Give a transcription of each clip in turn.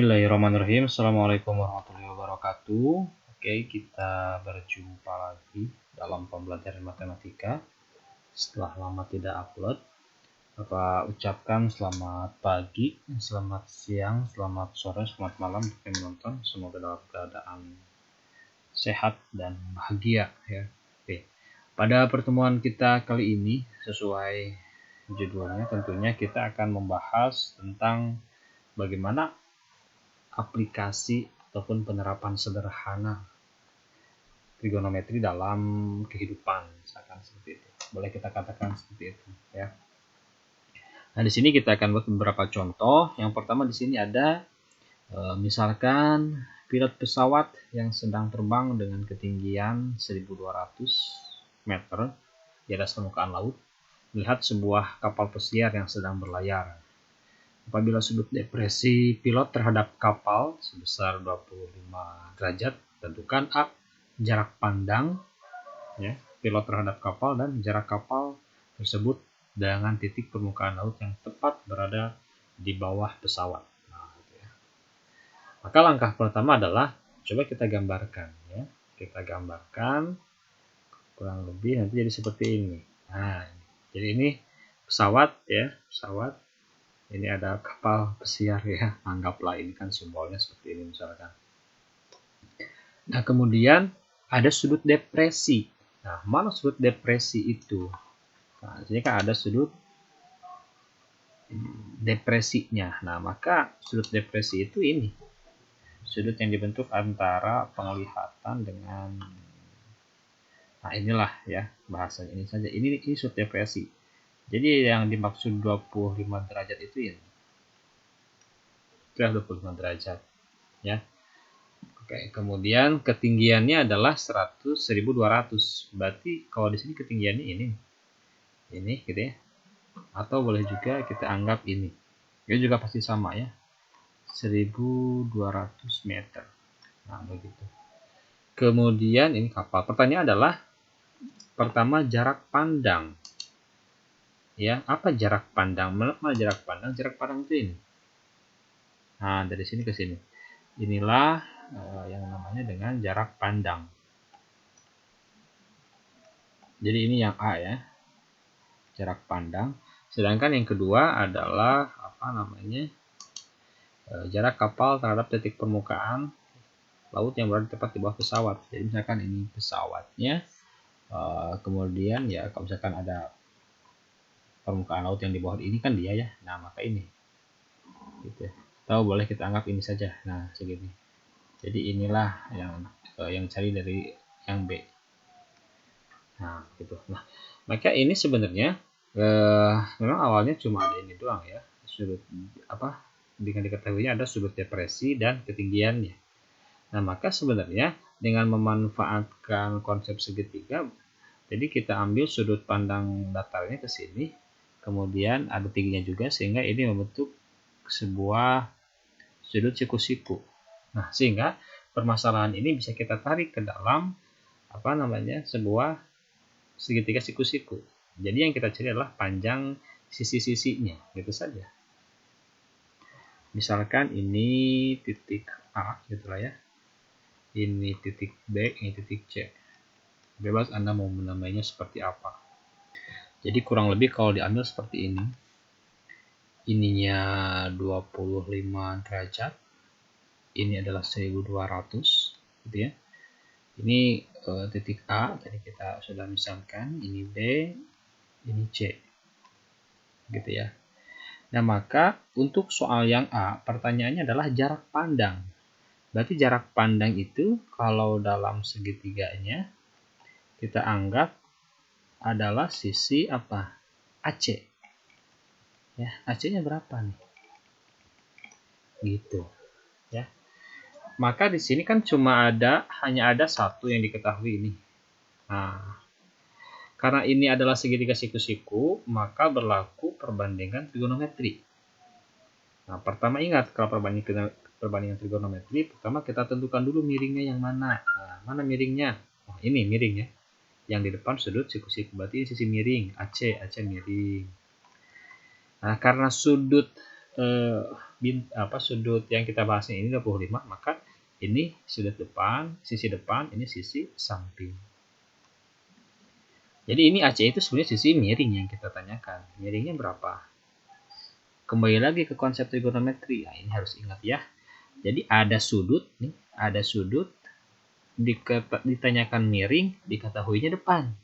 Bismillahirrahmanirrahim. Assalamualaikum warahmatullahi wabarakatuh. Oke, kita berjumpa lagi dalam pembelajaran matematika. Setelah lama tidak upload, Bapak ucapkan selamat pagi, selamat siang, selamat sore, selamat malam untuk yang menonton. Semoga dalam keadaan sehat dan bahagia ya. Oke. Pada pertemuan kita kali ini, sesuai judulnya, tentunya kita akan membahas tentang bagaimana aplikasi ataupun penerapan sederhana trigonometri dalam kehidupan, misalkan seperti itu. Boleh kita katakan seperti itu ya. Nah, di sini kita akan buat beberapa contoh. Yang pertama di sini ada misalkan pilot pesawat yang sedang terbang dengan ketinggian 1200 meter di atas permukaan laut melihat sebuah kapal pesiar yang sedang berlayar. Apabila sudut depresi pilot terhadap kapal sebesar 25 derajat, tentukan A. Jarak pandang ya, pilot terhadap kapal dan jarak kapal tersebut dengan titik permukaan laut yang tepat berada di bawah pesawat. Nah, gitu ya. Maka langkah pertama adalah coba kita gambarkan ya. Kita gambarkan kurang lebih nanti jadi seperti ini. Nah, jadi ini pesawat ya, pesawat. Ini ada kapal pesiar ya, anggaplah ini kan simbolnya seperti ini misalkan. Nah, kemudian ada sudut depresi. Nah, mana sudut depresi itu? Nah, di sini kan ada sudut depresinya. Nah, maka sudut depresi itu ini. Sudut yang dibentuk antara penglihatan dengan, nah inilah ya bahasanya ini saja. Ini sudut depresi. Jadi yang dimaksud 25 derajat itu ini. Itu 25 derajat ya. Oke, kemudian ketinggiannya adalah 1200. Berarti kalau di sini ketinggiannya ini gitu ya. Atau boleh juga kita anggap ini. Ini juga pasti sama ya. 1200 meter. Nah, begitu. Kemudian ini kapal. Pertanyaan adalah pertama jarak pandang. Ya, apa jarak pandang? Mana jarak pandang? Jarak pandang itu ini. Nah, dari sini ke sini. Inilah yang namanya dengan jarak pandang. Jadi ini yang A ya, jarak pandang. Sedangkan yang kedua adalah apa namanya, jarak kapal terhadap titik permukaan laut yang berada tepat di bawah pesawat. Jadi misalkan ini pesawatnya, kemudian ya kalau misalkan ada permukaan laut yang di bawah ini kan dia ya. Nah maka ini, gitu. Atau boleh kita anggap ini saja. Nah segini. Jadi inilah yang cari dari yang B. Nah gitu. Nah maka ini sebenarnya memang awalnya cuma ada ini doang ya, sudut apa dengan diketahuinya ada sudut depresi dan ketinggiannya. Nah maka sebenarnya dengan memanfaatkan konsep segitiga, jadi kita ambil sudut pandang datarnya ke sini, kemudian ada tingginya juga sehingga ini membentuk sebuah sudut siku-siku. Nah sehingga permasalahan ini bisa kita tarik ke dalam apa namanya sebuah segitiga siku-siku. Jadi yang kita cari adalah panjang sisi-sisinya, gitu saja. Misalkan ini titik A, gitulah ya. Ini titik B, ini titik C. Bebas Anda mau menamainya seperti apa. Jadi kurang lebih kalau diambil seperti ini. Ininya 25 derajat. Ini adalah 1200, gitu ya. Ini titik A, tadi kita sudah misalkan. Ini B, ini C. Gitu ya. Nah, maka untuk soal yang A, pertanyaannya adalah jarak pandang. Berarti jarak pandang itu kalau dalam segitiganya kita anggap adalah sisi apa? AC. Ya, AC-nya berapa nih? Gitu. Ya. Maka di sini kan hanya ada satu yang diketahui ini. Nah, karena ini adalah segitiga siku-siku, maka berlaku perbandingan trigonometri. Nah, pertama ingat kalau perbandingan trigonometri, pertama kita tentukan dulu miringnya yang mana. Nah, mana miringnya? Oh, ini miring ya. Yang di depan sudut siku-siku, berarti sisi miring, AC miring. Nah, karena sudut sudut yang kita bahas ini 25, maka ini sudut depan, sisi depan, ini sisi samping. Jadi ini AC itu sebenarnya sisi miring yang kita tanyakan. Miringnya berapa? Kembali lagi ke konsep trigonometri. Nah, ini harus ingat ya. Jadi ada sudut nih, ada sudut ditanyakan miring, diketahuinya depan.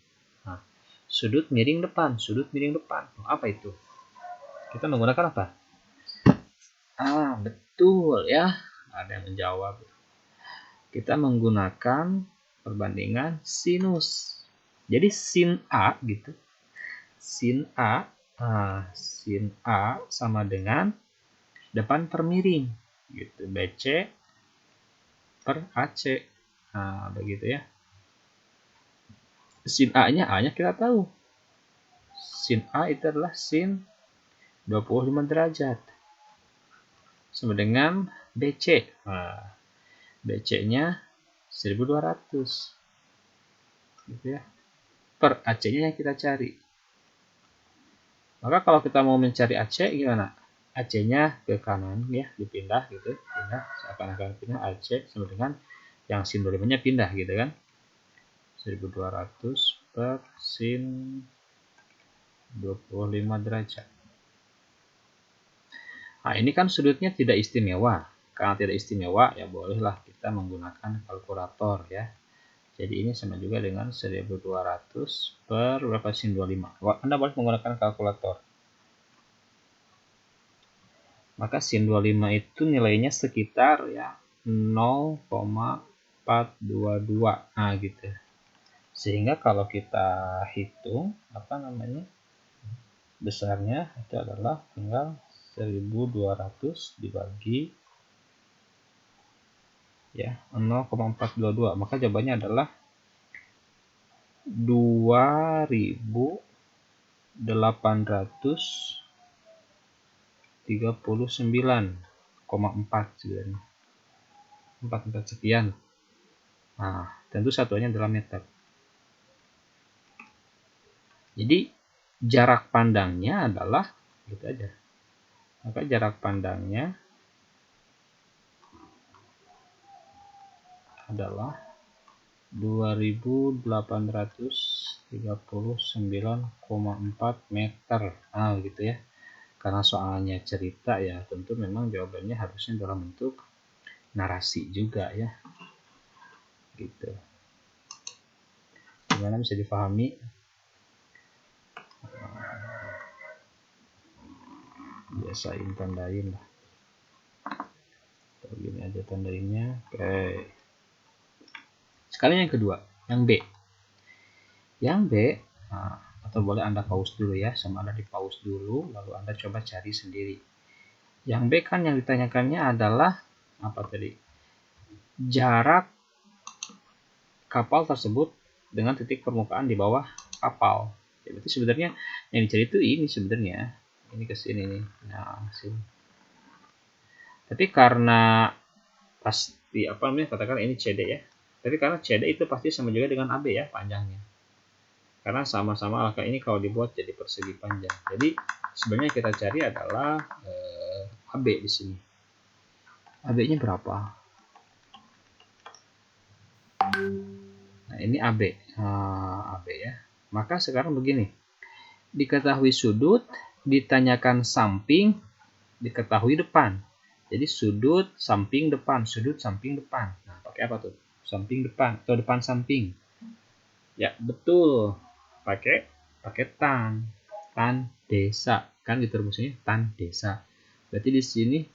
Nah, sudut miring depan, sudut miring depan. Apa itu? Kita menggunakan apa? Betul ya. Ada yang menjawab. Kita menggunakan perbandingan sinus. Jadi sin A gitu. Sin A sama dengan depan per miring gitu. BC per AC. Nah, begitu ya. Sin A-nya kita tahu. Sin A itu adalah sin 25 derajat. Sama dengan BC. Nah, BC-nya 1200. Gitu ya. Per AC-nya yang kita cari. Maka kalau kita mau mencari AC gimana? AC-nya ke kanan ya, dipindah gitu, pindah seakan-akan pindah AC sama dengan yang sin 25-nya pindah gitu kan. 1200 per sin 25 derajat. Nah, ini kan sudutnya tidak istimewa. Karena tidak istimewa, ya bolehlah kita menggunakan kalkulator ya. Jadi ini sama juga dengan 1200 per berapa sin 25. Anda boleh menggunakan kalkulator. Maka sin 25 itu nilainya sekitar ya 0,422. Nah, gitu. Sehingga kalau kita hitung besarnya itu adalah tinggal 1200 dibagi ya 0,422. Maka jawabannya adalah 2839,4 sebenarnya. 44 sekian. Nah, tentu satuannya adalah meter. Jadi jarak pandangnya adalah gitu aja. Maka jarak pandangnya adalah 2839,4 meter. Nah, gitu ya. Karena soalnya cerita ya, tentu memang jawabannya harusnya dalam bentuk narasi juga ya. Gitu. Gimana, bisa dipahami? Biasain tandain lah. Gini aja tandainnya. Oke. Sekalian yang kedua, yang B. Yang B, atau boleh Anda pause dulu ya, sama Anda di pause dulu, lalu Anda coba cari sendiri. Yang B kan yang ditanyakannya adalah apa tadi? Jarak kapal tersebut dengan titik permukaan di bawah kapal. Jadi sebenarnya yang dicari itu ini sebenarnya. Ini ke sini nih. Nah, sini. Tapi karena pasti katakan ini CD ya. Tapi karena CD itu pasti sama juga dengan AB ya panjangnya. Karena sama-sama angka ini kalau dibuat jadi persegi panjang. Jadi sebenarnya kita cari adalah AB di sini. AB-nya berapa? Nah, ini AB. AB ya. Maka sekarang begini. Diketahui sudut, ditanyakan samping, diketahui depan. Jadi sudut samping depan, sudut samping depan. Nah, pakai apa tuh? Samping depan atau depan samping. Ya, betul. Pakai tan desa. Kan gitu rumusnya, tan desa. Berarti di sini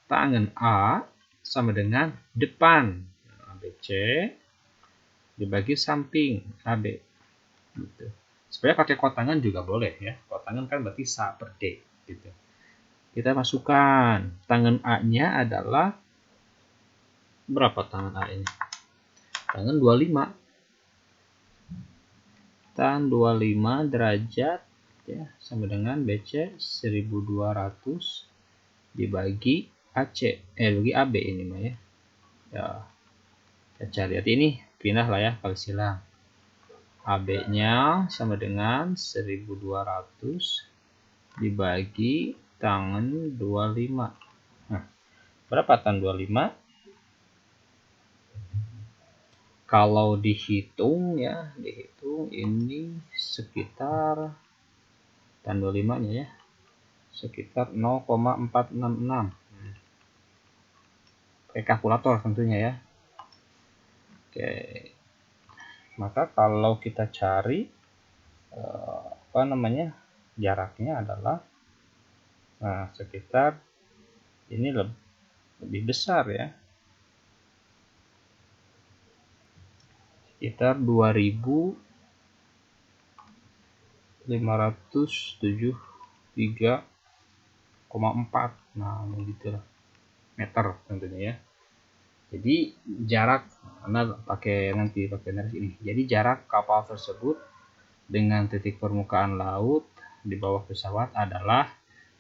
tangan A sama dengan depan. Nah, ABC dibagi samping AB. Gitu. Sebenarnya pakai kotangan juga boleh ya. Kotangan kan berarti sa per D gitu. Kita masukkan tangan A-nya adalah berapa tangan A ini? Tangan 25. Tan 25 derajat ya sama dengan BC 1200 dibagi AC bagi AB ini mah ya. Ya. Kita cari ini pindah lah ya kali silang. AB-nya sama dengan 1200 dibagi tangen 25. Nah, berapa tan 25? Kalau dihitung ya, ini sekitar tan 25 nya ya, sekitar 0,466. Pakai kalkulator tentunya ya. Oke. Maka kalau kita cari jaraknya adalah sekitar ini lebih besar ya, sekitar 2573,4. Nah gitu lah, meter tentunya ya. Jadi jarak pakai garis ini. Jadi jarak kapal tersebut dengan titik permukaan laut di bawah pesawat adalah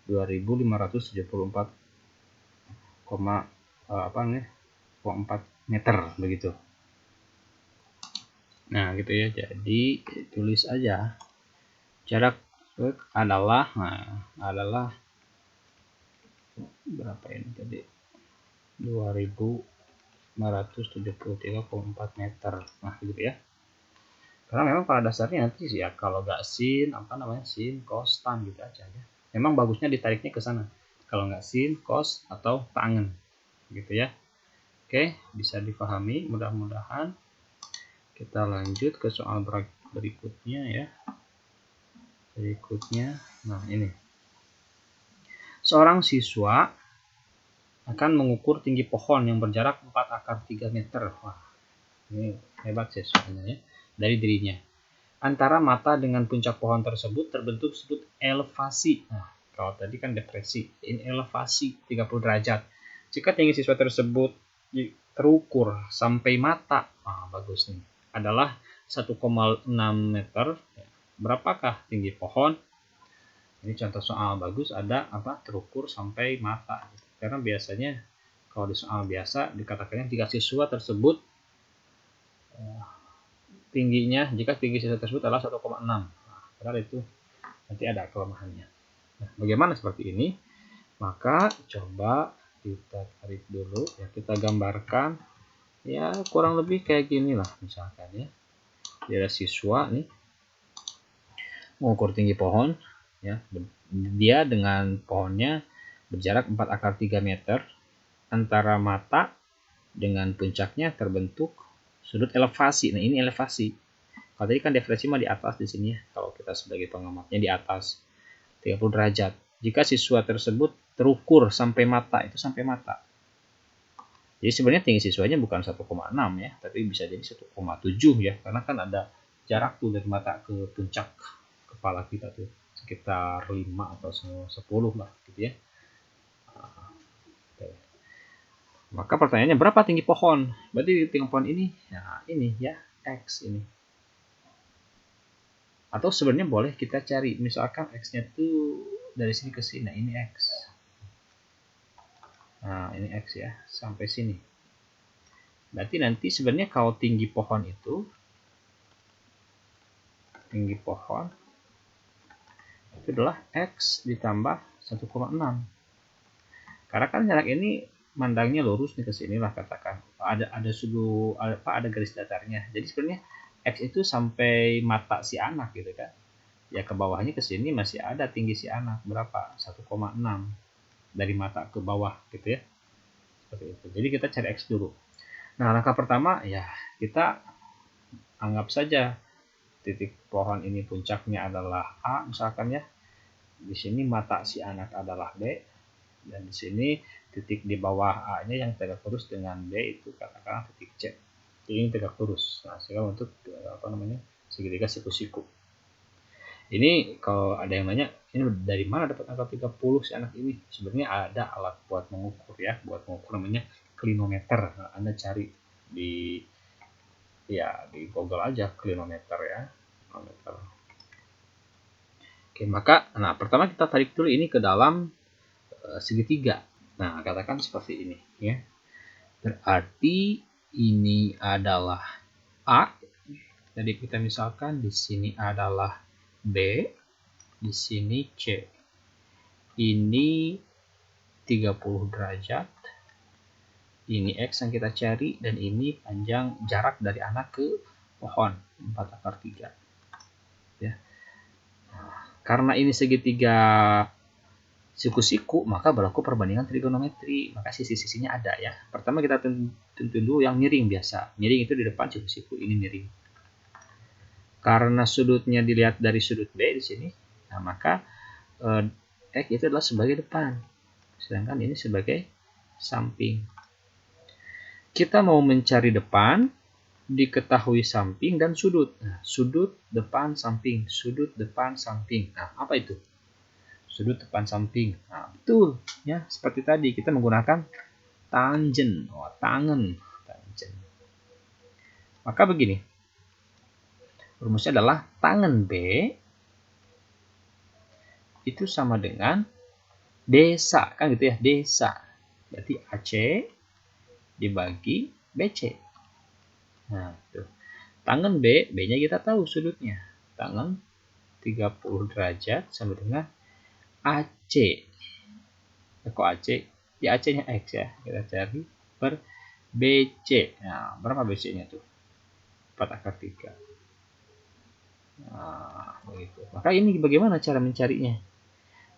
2574,4 meter begitu. Nah gitu ya. Jadi tulis aja jarak adalah berapa ini tadi, 2573,4 meter. Nah gitu ya. Karena memang pada dasarnya nanti sih ya, kalau nggak sin cos tan gitu aja ya. Memang bagusnya ditariknya ke sana. Kalau nggak sin cos atau tangen gitu ya. Oke, bisa dipahami mudah-mudahan. Kita lanjut ke soal berikutnya ya. Nah ini. Seorang siswa akan mengukur tinggi pohon yang berjarak 4 akar 3 meter. Wah, ini hebat siswanya ya. Dari dirinya. Antara mata dengan puncak pohon tersebut terbentuk disebut elevasi. Nah, kalau tadi kan depresi, ini elevasi 30 derajat. Jika tinggi siswa tersebut terukur sampai mata, bagus nih, adalah 1,6 meter. Berapakah tinggi pohon? Ini contoh soal bagus, ada terukur sampai mata. Karena biasanya kalau di soal biasa dikatakannya jika siswa tersebut jika tinggi siswa tersebut adalah 1,6. Padahal itu nanti ada kelemahannya. Nah, bagaimana seperti ini? Maka coba kita tarik dulu ya, kita gambarkan ya kurang lebih kayak gini lah misalkan ya. Dia ada siswa nih mengukur tinggi pohon ya. Dia dengan pohonnya berjarak 4 akar 3 meter. Antara mata dengan puncaknya terbentuk sudut elevasi. Nah, ini elevasi. Kalau tadi kan depresi mah di atas di sini ya. Kalau kita sebagai pengamatnya di atas 30 derajat. Jika siswa tersebut terukur sampai mata, itu sampai mata. Jadi sebenarnya tinggi siswanya bukan 1,6 ya, tapi bisa jadi 1,7 ya. Karena kan ada jarak tuh dari mata ke puncak kepala kita tuh sekitar 5 atau 10 lah gitu ya. Maka pertanyaannya berapa tinggi pohon? Berarti tinggi pohon ini, nah ini ya, X ini. Atau sebenarnya boleh kita cari, misalkan X-nya tuh dari sini ke sini, nah ini X. Nah ini X ya, sampai sini. Berarti nanti sebenarnya kalau tinggi pohon itu adalah X ditambah 1,6. Karena kan jarak ini mandangnya lurus nih ke sini lah, katakan ada garis datarnya. Jadi sebenarnya X itu sampai mata si anak gitu kan. Ya ke bawahnya ke sini masih ada tinggi si anak berapa? 1,6 dari mata ke bawah gitu ya. Seperti itu. Jadi kita cari X dulu. Nah, langkah pertama ya kita anggap saja titik pohon ini puncaknya adalah A misalkan ya. Di sini mata si anak adalah B, dan di sini titik di bawah A-nya yang tegak lurus dengan B itu katakanlah titik C. Ini tegak lurus. Nah, sehingga untuk segitiga siku-siku. Ini kalau ada yang nanya, ini dari mana dapat angka 30 si anak ini? Sebenarnya ada alat buat mengukur ya, namanya klinometer. Nah, Anda cari di Google aja klinometer ya. Klinometer. Oke, maka pertama kita tarik dulu ini ke dalam segitiga. Nah, katakan seperti ini ya. Berarti ini adalah A. Jadi kita misalkan di sini adalah B, di sini C. ini 30 derajat, ini X yang kita cari, dan ini panjang jarak dari anak ke pohon 4/3 ya. Karena ini segitiga siku-siku, maka berlaku perbandingan trigonometri, maka sisi-sisinya ada ya. Pertama kita tentuin dulu yang miring biasa. Miring itu di depan siku-siku, ini miring. Karena sudutnya dilihat dari sudut B di sini, nah maka X itu adalah sebagai depan, sedangkan ini sebagai samping. Kita mau mencari depan, diketahui samping dan sudut. Nah, sudut, depan, samping. Sudut, depan, samping. Nah, apa itu? Sudut, depan, samping. Nah, betul. Ya, seperti tadi kita menggunakan tangen. Oh, tangen. Tangen. Maka begini. Rumusnya adalah tangen B itu sama dengan desa. Kan gitu ya, desa. Berarti AC dibagi BC. Nah, tuh. Tangen B, B-nya kita tahu sudutnya. Tangen 30 derajat sama dengan AC. Kok AC? Ya AC-nya X ya. Kita cari per BC. Nah, berapa BC-nya tuh? 4/3. Nah, begitu. Maka ini bagaimana cara mencarinya?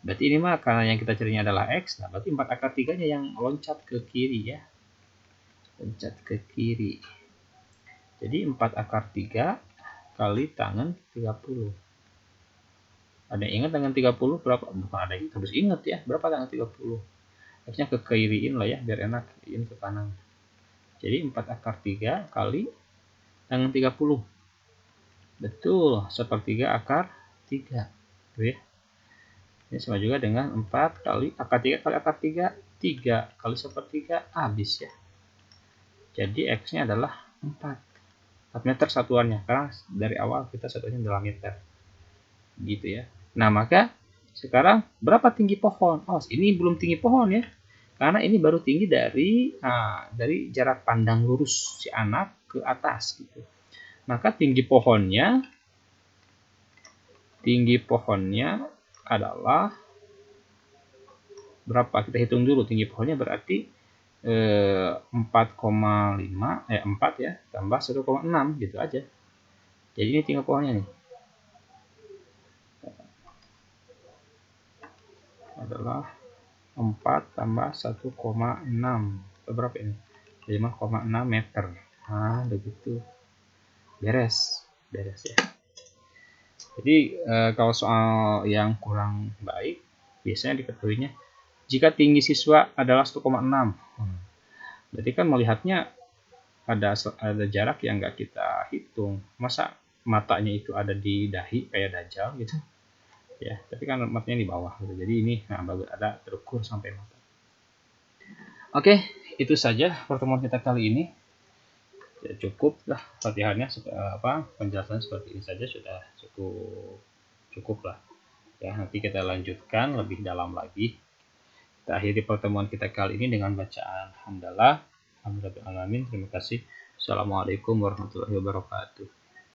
Berarti ini mah karena yang kita carinya adalah X, nah berarti 4/3-nya yang loncat ke kiri ya. Loncat ke kiri. Jadi 4/3 kali tangen 30. Ada yang ingat tangen 30 berapa? Bukan ada yang harus ingat ya. Berapa tangen 30? X-nya ke kiriin lah ya, biar enak. Ini ke kanan. Jadi 4/3 kali tangen 30. Betul, 1/3 tuh ya. Ini sama juga dengan 4 kali akar 3 kali akar 3, 3 kali 1/3 habis ya. Jadi X-nya adalah 4 meter satuannya, karena dari awal kita satuannya adalah meter. Gitu ya. Nah, maka sekarang berapa tinggi pohon? Oh, ini belum tinggi pohon ya. Karena ini baru tinggi dari jarak pandang lurus si anak ke atas gitu. Maka tinggi pohonnya adalah berapa? Kita hitung dulu tinggi pohonnya berarti 4,5 4 ya tambah 1,6 gitu aja. Jadi ini tinggi pohonnya nih adalah 4 tambah 1,6 berapa ini? 5,6 meter. Nah, begitu. Beres ya. Jadi kalau soal yang kurang baik biasanya diketahuinya jika tinggi siswa adalah 1,6. Berarti kan melihatnya ada jarak yang nggak kita hitung. Masa matanya itu ada di dahi kayak Dajjal gitu ya, tapi kan matanya di bawah gitu. Jadi ini bagus ada terukur sampai mata. Oke, itu saja pertemuan kita kali ini. Ya, cukup lah latihannya, penjelasan seperti ini saja sudah cukup lah ya. Nanti kita lanjutkan lebih dalam lagi. Kita akhiri pertemuan kita kali ini dengan bacaan hamdalah. Alhamdulillahirabbil alamin. Terima kasih. Assalamualaikum warahmatullahi wabarakatuh.